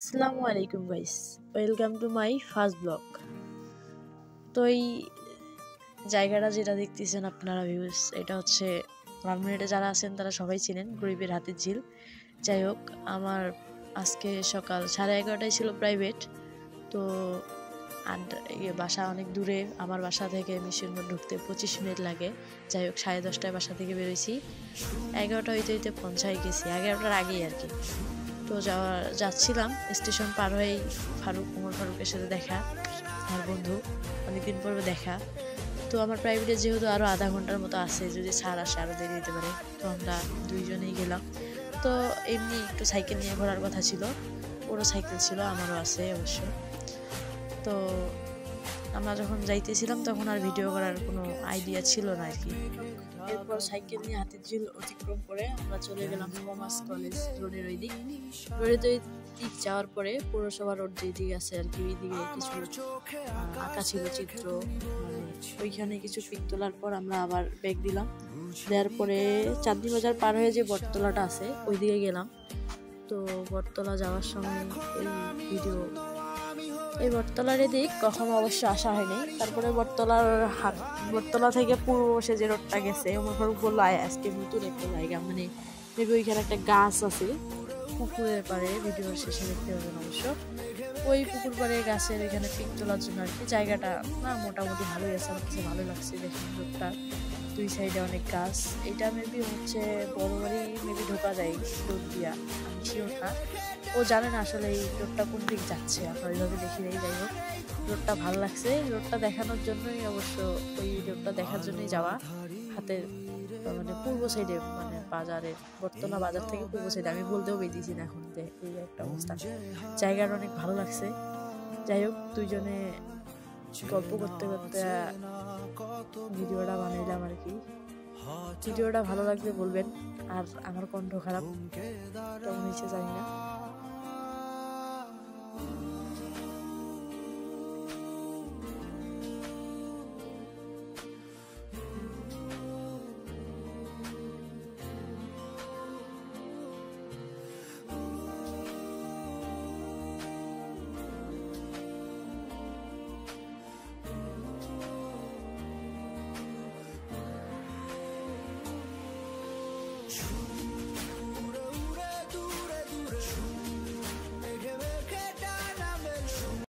আসসালামু আলাইকুম guys, welcome to my first blog. তো এই জায়গাটা যেটা দেখতেছেন আপনারা ভিউজ, এটা হচ্ছে লালমনিরহাটে যারা আছেন তারা সবাই চিনেন, গরিবের হাতের ঝিল। যাই হোক, আমার আজকে সকাল 11:30টায় ছিল প্রাইভেট। তো বাসা অনেক দূরে, আমার বাসা থেকে মিশন মোড় ঢুকতে 25 মিনিট লাগে। যাই হোক, 10:30টায় বাসা থেকে বেরোইছি, 11টা হইতে হইতে পৌঁছাই গেছি, 11টার আগেই আর কি। তো যাচ্ছিলাম, স্টেশন পার হয়েই ওমর ফারুকের সাথে দেখা, আমার বন্ধু, অনেকদিন পরে দেখা। তো আমার প্রাইভেটে যেহেতু আরও আধা ঘন্টার মতো আছে, যদি ছাড় আসে আরও দেরি হতে পারে, তো আমরা দুইজনেই গেলাম। তো এমনি একটু সাইকেল নিয়ে ঘোরার কথা ছিল, ওরও সাইকেল ছিল, আমারও আছে অবশ্য। তো আমরা যখন যাইতেছিলাম তখন আর ভিডিও করার কোনো আইডিয়া ছিল না আর কি। এরপর সাইকেল নিয়ে হাতির ঝিল অতিক্রম করে আমরা চলে গেলাম কমার্স কলেজ রোডের ওই দিক। দিক যাওয়ার পরে পৌরসভা রোড যেদিকে আছে আর কি, ওই দিকে কিছু আঁকা ছিল চিত্র, মানে ওইখানে কিছু পিক তোলার পর আমরা আবার ব্যাগ দিলাম। দেওয়ার পরে চাঁদনি বাজার পার হয়ে যে বটতলাটা আছে ওই দিকে গেলাম। তো বটতলা যাওয়ার সময় এই বটতলার এদিক কখনো অবশ্য আসা হয়নি। তারপরে বটতলা থেকে পূর্ব বসে যে রোডটা গেছে, ওমর ফারুক বললো আজকে নতুন একটা জায়গা, মানে মেবি ওইখানে একটা গাছ আছে পুকুরের পাড়ে, ভিডিওর শেষে দেখতে পাবেন অবশ্য। ওই পুকুর পাড়ে গাছের এখানে পিক তোলার জন্য আর কি। জায়গাটা না মোটামুটি ভালোই আছে, আমার কাছে ভালো লাগছে। দেখুন রোডটা দুই সাইডে অনেক গাছ। এটা মেবি হচ্ছে বড় বাড়ি, মেবি ঢোকা যায় রোড দিয়া, আমি শিওর না। ও জানে না আসলে এই রোডটা কোন দিক যাচ্ছে, আমরা ওইভাবে দেখি নেই। যাই হোক, রোডটা ভালো লাগছে, রোডটা দেখানোর জন্যই অবশ্য, ওই রোডটা দেখার জন্যই যাওয়া। হাতের মানে পূর্ব সাইডে, মানে বাজারের বটতলা বাজার থেকে পূর্ব সাইডে, আমি বলতেও পেরেছি না এখন, এই একটা অবস্থা। জায়গাটা অনেক ভালো লাগছে। যাই হোক, দুইজনে গল্প করতে করতে ভিডিওটা বানাইলাম আর কি। ভিডিওটা ভালো লাগলে বলবেন। আর আমার কণ্ঠ খারাপ, কেমন হয়েছে জানি না।